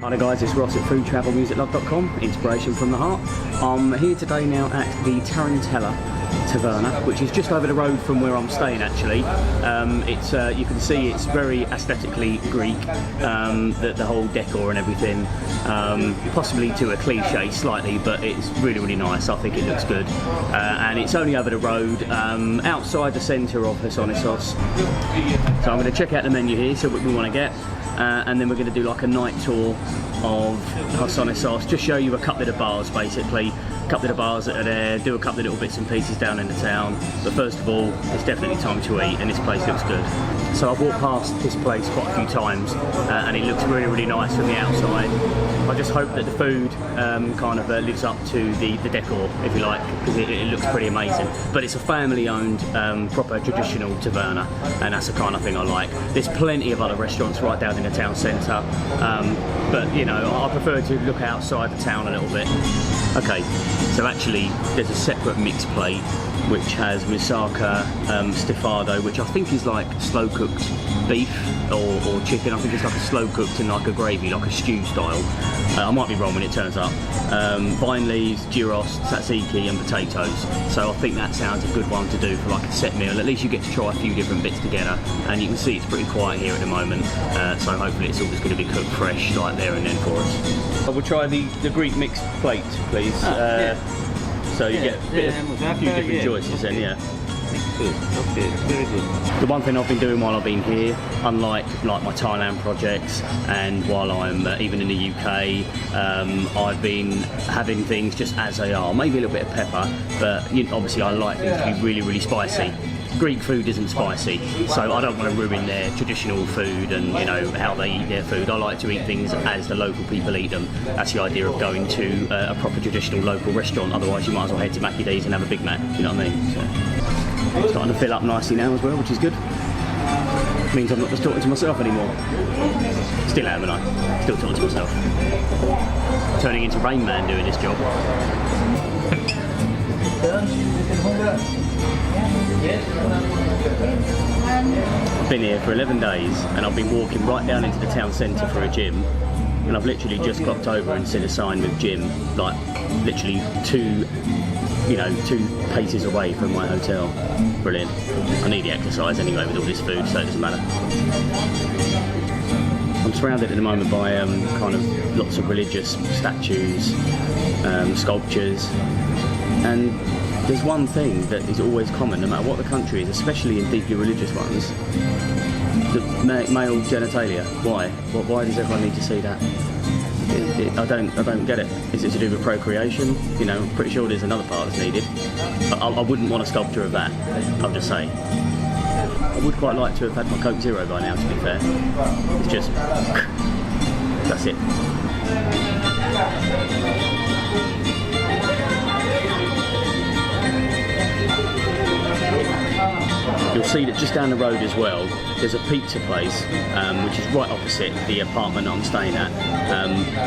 Hi guys, it's Ross at FoodTravelMusicLove.com, inspiration from the heart. I'm here today now at the Tarantella Taverna, which is just over the road from where I'm staying actually. It's you can see it's very aesthetically Greek, the whole decor and everything, possibly to a cliche slightly, but it's really, really nice. I think it looks good. And it's only over the road, outside the centre of Hersonissos. So I'm going to check out the menu here, see what we want to get. And then we're going to do like a night tour of Hersonissos, just show you a couple of the bars basically, a couple of the bars that are there, do a couple of little bits and pieces down in the town. But first of all, it's definitely time to eat, and this place looks good. So I've walked past this place quite a few times, and it looks really, really nice from the outside. I just hope that the food kind of lives up to the decor, if you like, because it looks pretty amazing. But it's a family-owned, proper traditional taverna, and that's the kind of thing I like. There's plenty of other restaurants right down in the town centre, but you know, I prefer to look outside the town a little bit. Okay, so actually there's a separate mixed plate which has moussaka stifado, which I think is like slow cooked beef or chicken. I think it's like a slow cooked in like a gravy, like a stew style. I might be wrong when it turns up. Vine leaves, gyros, tzatziki and potatoes. So I think that sounds a good one to do for like a set meal. At least you get to try a few different bits together, and you can see it's pretty quiet here at the moment. So hopefully it's all just going to be cooked fresh like there and then for us. I will try the Greek mixed plate, please. So you get a few different choices then, yeah. Good. Okay, very good. The one thing I've been doing while I've been here, unlike like my Thailand projects and while I'm even in the UK, I've been having things just as they are. Maybe a little bit of pepper, but obviously I like things to be really, really spicy. Greek food isn't spicy, so I don't want to ruin their traditional food and you know how they eat their food. I like to eat things as the local people eat them. That's the idea of going to a proper traditional local restaurant. Otherwise, you might as well head to Mackie D's and have a Big Mac. You know what I mean? So, it's starting to fill up nicely now as well, which is good. Means I'm not just talking to myself anymore. Still am, and I still talking to myself. Turning into Rain Man doing this job. I've been here for 11 days and I've been walking right down into the town centre for a gym, and I've literally just clocked over and seen a sign with gym, like literally two paces away from my hotel. Brilliant. I need the exercise anyway with all this food, so it doesn't matter. I'm surrounded at the moment by kind of lots of religious statues, sculptures, and there's one thing that is always common, no matter what the country is, especially in deeply religious ones: the male genitalia. Why? Why does everyone need to see that? I don't get it. Is it to do with procreation? You know, I'm pretty sure there's another part that's needed. I wouldn't want a sculpture of that. I'm just saying. I would quite like to have had my Coke Zero by now, to be fair. It's just that's it. You'll see that just down the road as well, there's a pizza place, which is right opposite the apartment I'm staying at.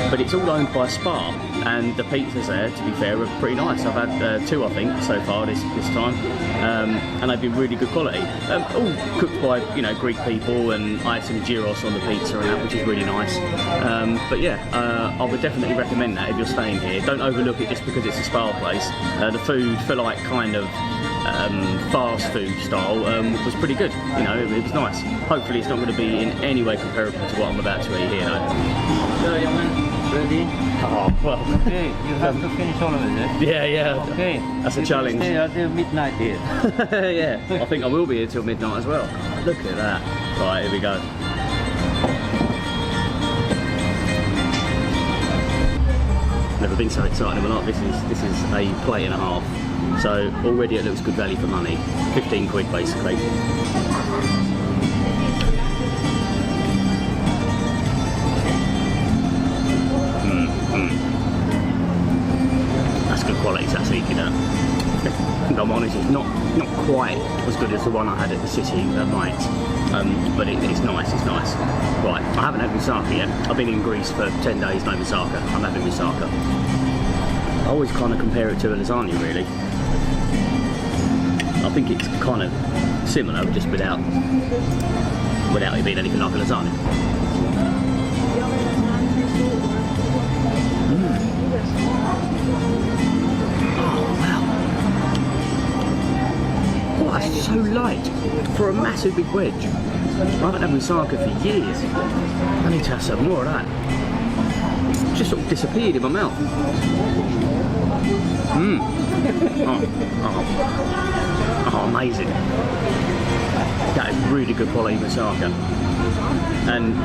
But it's all owned by a spa, and the pizzas there, to be fair, are pretty nice. I've had two, I think, so far this time, and they've been really good quality. All cooked by Greek people, and I had some gyros on the pizza and that, which is really nice. But yeah, I would definitely recommend that if you're staying here. Don't overlook it just because it's a spa place. The food for like kind of fast food style was pretty good. You know, it was nice. Hopefully it's not going to be in any way comparable to what I'm about to eat here though. So young man, ready? Oh, well. Okay, you have to finish all of it, eh? Yeah. Okay. That's a challenge. Stay until midnight here. Yeah, I think I will be here till midnight as well. Look at that. Right, here we go. Never been so excited in my life. This is a plate and a half. So already it looks good value for money. 15 quid basically. That's good quality tzatziki, that. If I'm honest, it's not quite as good as the one I had at the city at night, but it's nice, it's nice. Right, I haven't had moussaka yet. I've been in Greece for 10 days, no moussaka. I'm having moussaka. I always kind of compare it to a lasagna, really. I think it's kind of similar, just without it being anything like a lasagna. Oh, that's so light for a massive big wedge. I haven't had moussaka for years. I need to have some more of that. It's just sort of disappeared in my mouth. Oh, amazing. That is really good quality moussaka. And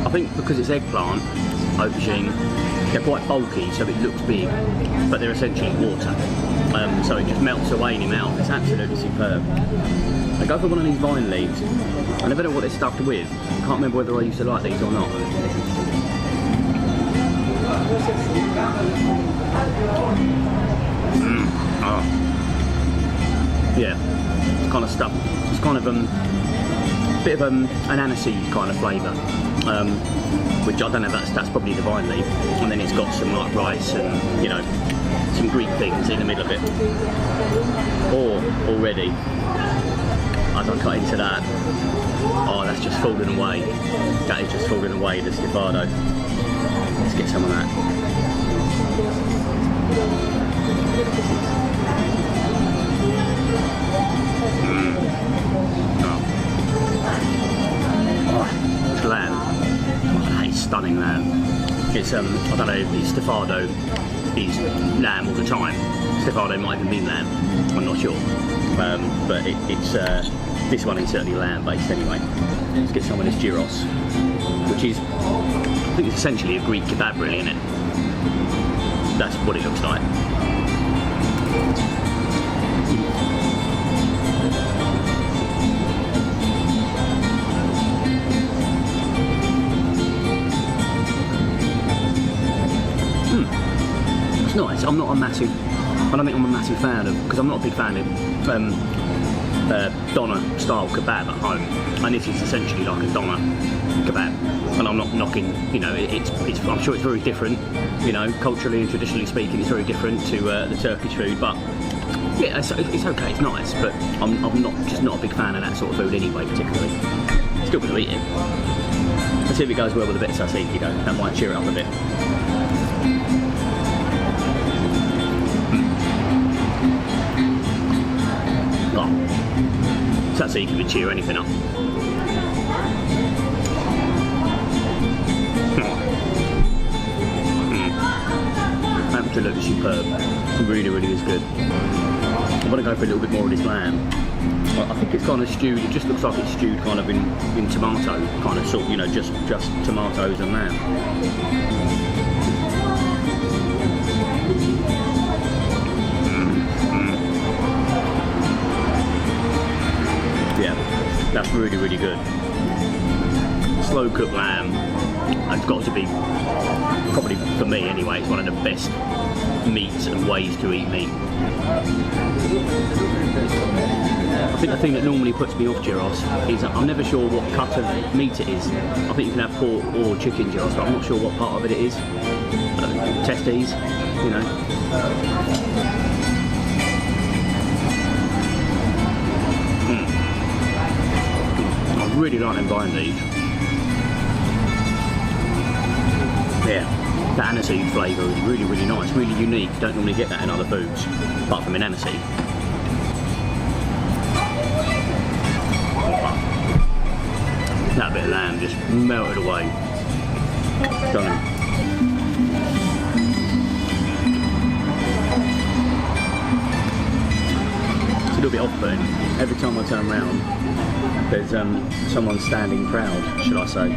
I think because it's eggplant, aubergine, they're quite bulky, so it looks big, but they're essentially water. So it just melts away in your mouth. It's absolutely superb. I go for one of these vine leaves. I never know what they're stuffed with. I can't remember whether I used to like these or not. Oh. Yeah, it's kind of stuff. It's kind of a bit of an aniseed kind of flavour, which I don't know. That's probably the vine leaf, and then it's got some like rice and, you know, some Greek things in the middle of it. Or already, as I cut into that, oh, that's just falling away. That is just falling away, the stufado. Let's get some of that. Oh, it's lamb. Oh, that is stunning lamb. It's I don't know, it's stufado is lamb all the time. Stufado might even be lamb, I'm not sure. But it's this one is certainly lamb based anyway. Let's get some of this gyros, which is, I think it's essentially a Greek kebab really, isn't it? That's what it looks like. It's nice. I'm not a massive, I don't think I'm a massive fan of, because I'm not a big fan of doner style kebab at home, and this is essentially like a doner kebab. And I'm not knocking, you know, it's I'm sure it's very different, you know, culturally and traditionally speaking, it's very different to the Turkish food, but yeah, it's okay, it's nice, but I'm not a big fan of that sort of food anyway, particularly. Still going to eat it. Let's see if it goes well with a bit of tzatziki though, that might cheer it up a bit. Tzatziki would cheer anything up. Absolutely superb. Really, really is good. I want to go for a little bit more of this lamb. I think it's kind of stewed. It just looks like it's stewed kind of in tomato kind of salt. You know, just tomatoes and lamb. Yeah, that's really, really good. Slow cooked lamb. It's got to be, probably for me anyway, it's one of the best meats and ways to eat meat. I think the thing that normally puts me off gyros is I'm never sure what cut of meat it is. I think you can have pork or chicken gyros, but I'm not sure what part of it is. Testes, you know. I really like them vine leaves. Yeah, the aniseed flavour is really, really nice, really unique. You don't normally get that in other foods, apart from in aniseed. That bit of lamb just melted away. Stunning. It's a little bit off-putting. Every time I turn around, there's someone standing proud, should I say.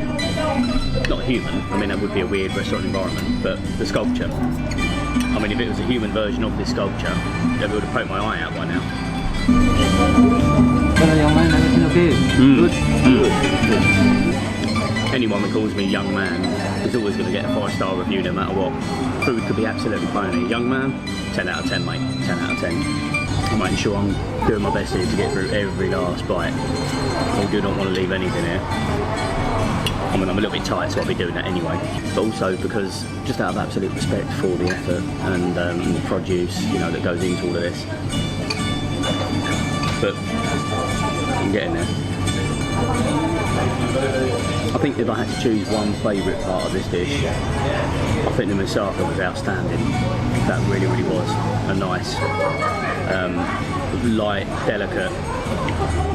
Not a human, I mean that would be a weird restaurant environment, but the sculpture. I mean if it was a human version of this sculpture, they would have poked my eye out by now. Hello young man, everything okay? Good. Anyone that calls me young man is always going to get a 5-star review no matter what. Food could be absolutely phony. Young man, 10 out of 10 mate, 10 out of 10. I'm making sure I'm doing my best here to get through every last bite. I do not want to leave anything here. I mean, I'm a little bit tight, so I'll be doing that anyway. But also because, just out of absolute respect for the effort and the produce, you know, that goes into all of this. But I'm getting there. I think if I had to choose one favourite part of this dish, I think the moussaka was outstanding. That really, really was a nice, light, delicate,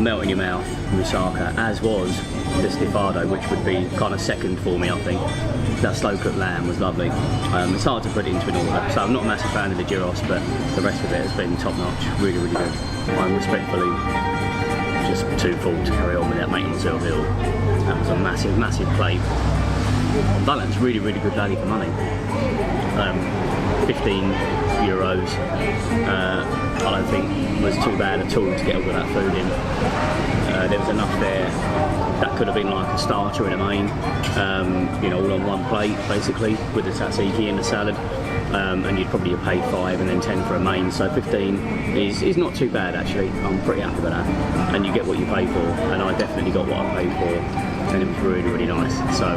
melt in your mouth moussaka, as was the stifado, which would be kind of second for me, I think. That slow cooked lamb was lovely. It's hard to put it into an order, so I'm not a massive fan of the gyros, but the rest of it has been top notch, really, really good. I'm respectfully just too full to carry on without making myself ill. That was a massive, massive plate. Balance, really, really good value for money. 15 euros, I don't think was too bad at all to get all of that food in. There was enough there that could have been like a starter and a main, you know, all on one plate basically, with the tzatziki and the salad. And you'd probably have paid 5 and then 10 for a main, so 15 is not too bad actually. I'm pretty happy with that, and you get what you pay for, and I definitely got what I paid for, and it was really, really nice. So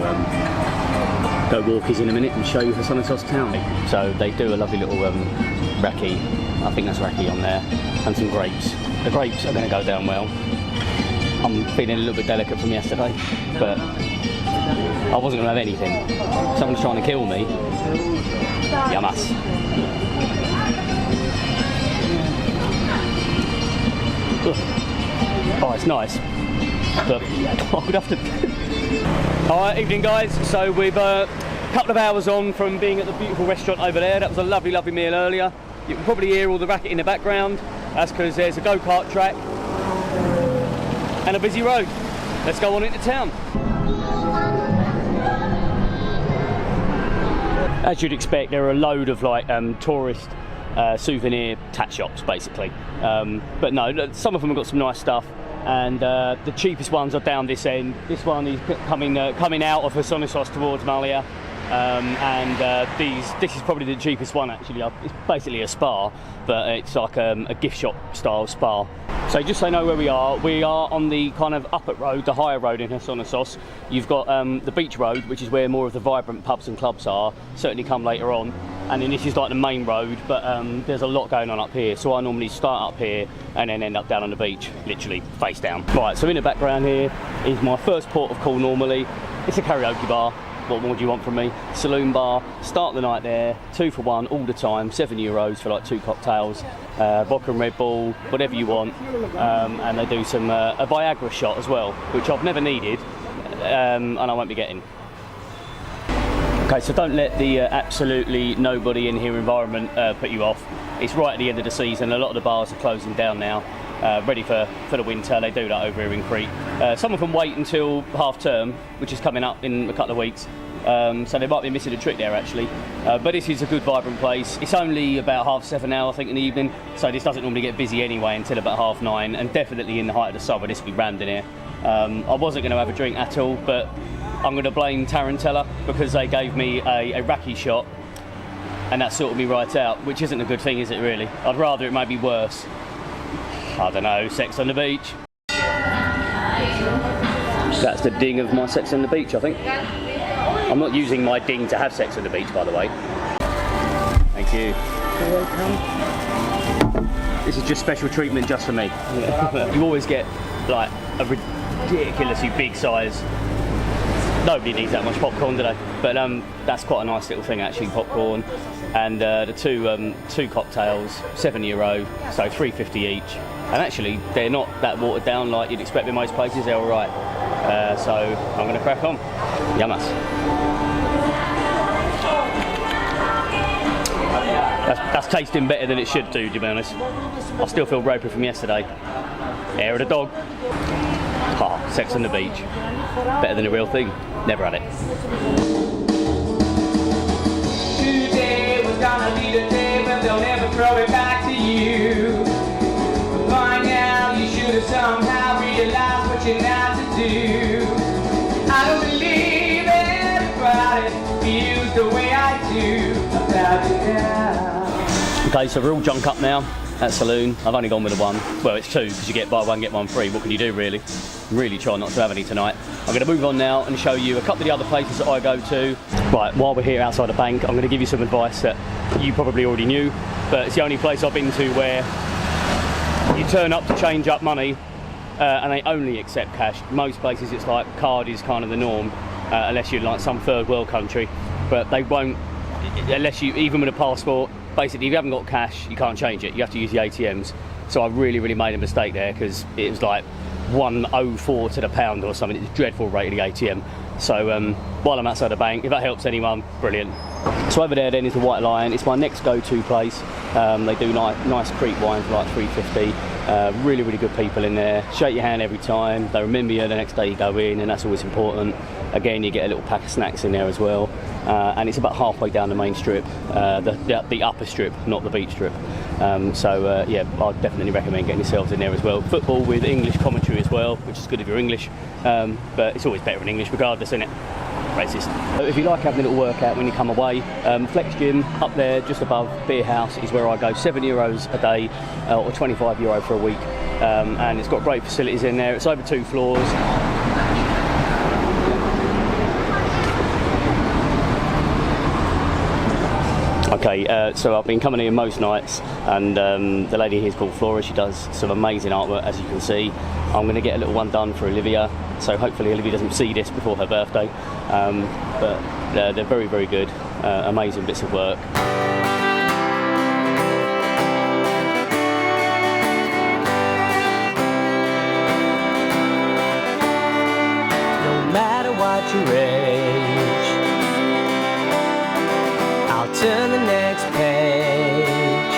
go walkies in a minute and show you Hersonissos town. So they do a lovely little raki, I think that's raki on there, and some grapes. The grapes are going to go down well. I'm feeling a little bit delicate from yesterday, but I wasn't going to have anything. Someone's trying to kill me. Yamas. Oh, it's nice, but I would have to. Alright, evening guys. So we've a couple of hours on from being at the beautiful restaurant over there. That was a lovely, lovely meal earlier. You can probably hear all the racket in the background. That's because there's a go-kart track and a busy road. Let's go on into town. As you'd expect, there are a load of like tourist souvenir tat shops basically, but no, some of them have got some nice stuff, and the cheapest ones are down this end. This one is coming out of Hersonissos towards Malia, and this is probably the cheapest one actually. It's basically a spa, but it's like a gift shop style spa. So just so you know where we are on the kind of upper road, the higher road in Hersonissos. You've got the beach road, which is where more of the vibrant pubs and clubs are, certainly come later on. And then this is like the main road, but there's a lot going on up here. So I normally start up here and then end up down on the beach, literally face down. Right, so in the background here is my first port of call normally. It's a karaoke bar. What more do you want from me? Saloon bar, start the night there, 2 for 1 all the time, €7 for like 2 cocktails, vodka and Red Bull, whatever you want, and they do some a Viagra shot as well, which I've never needed, and I won't be getting. Okay, so don't let the absolutely nobody in here environment put you off. It's right at the end of the season, a lot of the bars are closing down now. Ready for the winter. They do that over here in Crete. Some of them wait until half term, which is coming up in a couple of weeks, so they might be missing a trick there actually, but this is a good vibrant place. It's only about 7:30 now I think in the evening, so this doesn't normally get busy anyway until about 9:30, and definitely in the height of the summer this will be rammed in here. I wasn't going to have a drink at all, but I'm going to blame Tarantella because they gave me a raki shot and that sorted me right out, which isn't a good thing, is it really? I'd rather it might be worse. I don't know, sex on the beach. That's the ding of my sex on the beach, I think. I'm not using my ding to have sex on the beach, by the way. Thank you. You're welcome. This is just special treatment just for me. Yeah. You always get like a ridiculously big size. Nobody needs that much popcorn, do they? But that's quite a nice little thing actually, popcorn. And the two cocktails, €7, so $3.50 each. And actually, they're not that watered down like you'd expect in most places. They're all right. So I'm going to crack on. Yamas. That's tasting better than it should do, to be honest. I still feel ropey from yesterday. Hair of the dog. Ah, sex on the beach. Better than the real thing. Never had it. Today was gonna be the day, but they'll never throw it back to you. By now you should have somehow realized what you're not to do. I don't believe everybody feels the way I do about you now. Okay, so we're all drunk up now at Saloon. I've only gone with the one. Well, it's 2 because you get buy one get one free. What can you do really? Really try not to have any tonight. I'm going to move on now and show you a couple of the other places that I go to. Right, while we're here outside the bank, I'm going to give you some advice that you probably already knew, but it's the only place I've been to where you turn up to change up money and they only accept cash. Most places it's like card is kind of the norm, unless you're like some third world country, but they won't, unless you, even with a passport, basically if you haven't got cash you can't change it, you have to use the ATMs. So I really made a mistake there, because it was like 1.04 to the pound or something. It's a dreadful rate of the ATM. So while I'm outside the bank, if that helps anyone, brilliant. So over there then is the White Lion. It's my next go-to place. They do nice Crete wines for like $3.50. Really good people in there. Shake your hand every time. They remember you the next day you go in, and that's always important. Again, you get a little pack of snacks in there as well. And it's about halfway down the main strip, the upper strip, not the beach strip. Yeah, I'd definitely recommend getting yourselves in there as well. Football with English commentary as well, which is good if you're English, but it's always better in English regardless, isn't it? Racist. If you like having a little workout when you come away, Flex Gym up there just above Beer House is where I go. €7 a day, or €25 for a week, and it's got great facilities in there. It's over 2 floors. Okay, so I've been coming here most nights, and the lady here is called Flora. She does some amazing artwork, as you can see. I'm going to get a little one done for Olivia, so hopefully Olivia doesn't see this before her birthday. But they're very good, amazing bits of work. No matter what your age, I'll turn the next page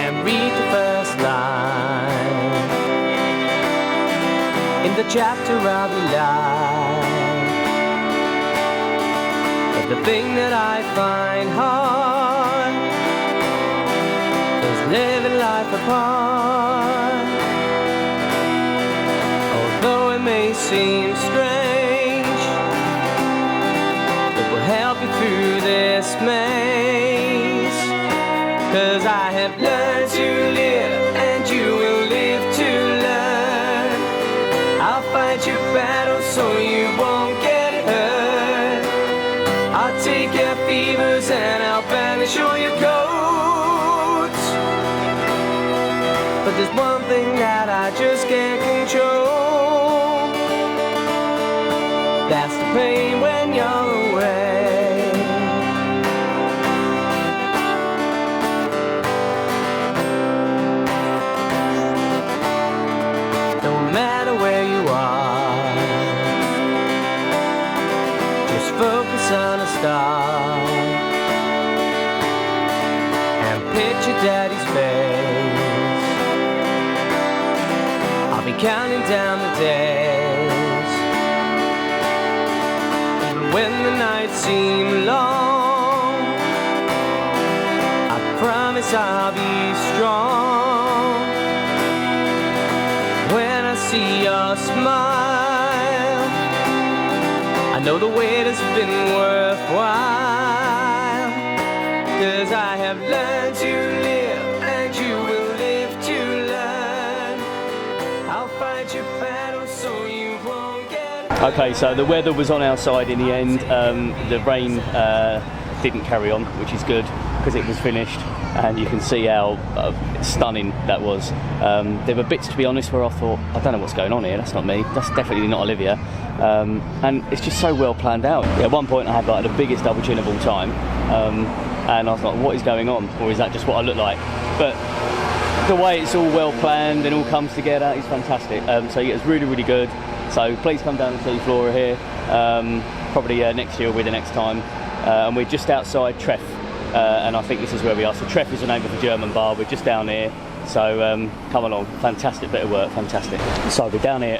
and read the first line in the chapter of your life. But the thing that I find hard is living life apart. Although it may seem strange, it will help you through this maze. 'Cause I have learned to live, and you will live to learn. I'll fight your battles so you won't get hurt. I'll take your fevers and I'll banish all your coats. But there's one thing that I just can't control. That's the pain when you're away. No matter where you are, just focus on a star and picture Daddy's face. I'll be counting down the days, even when the nights seem long. I promise I'll be strong. When I see your smile, I know the wait has been worthwhile. 'Cause I have learned to live, and you will live to learn. I'll fight your battle so you won't get. Okay, so the weather was on our side in the end. The rain didn't carry on, which is good, because it was finished, and you can see how stunning that was. There were bits, to be honest, where I thought, I don't know what's going on here, that's not me, that's definitely not Olivia. And it's just so well planned out. At one point I had like the biggest double chin of all time, and I was like, what is going on? Or is that just what I look like? But the way it's all well planned and all comes together is fantastic. So yeah, it's really good. So please come down and see Flora here. Probably next year will be the next time. And we're just outside Treff, and I think this is where we are. So Treff is the name of the German bar. We're just down here. So come along, fantastic bit of work, fantastic. So we're down here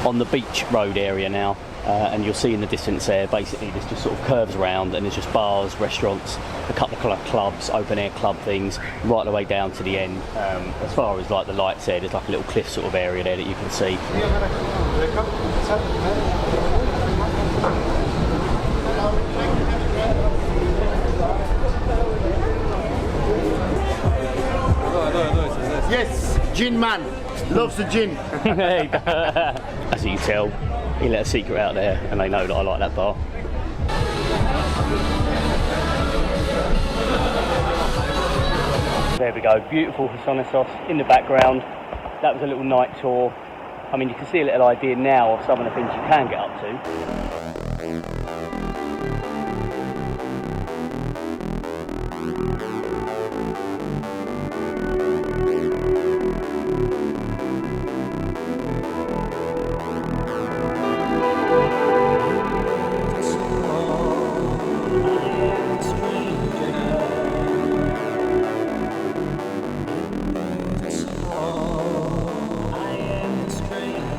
on the beach road area now, and you'll see in the distance there, basically this just sort of curves around, and there's just bars, restaurants, a couple of clubs, open air club things, right the way down to the end. As far as like the lights there, there's like a little cliff sort of area there that you can see. Yes, gin man, loves the gin. As you can tell, he let a secret out there, and they know that I like that bar. There we go, beautiful Hersonissos in the background. that was a little night tour. I mean, you can see a little idea now of some of the things you can get up to.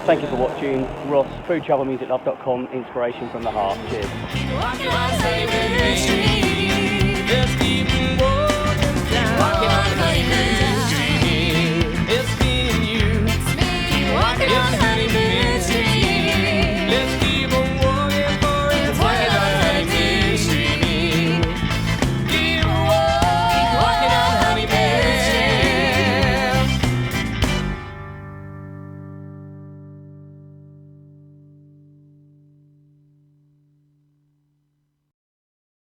Thank you for watching. Ross, FoodTravelMusicLove.com, inspiration from the heart. Cheers.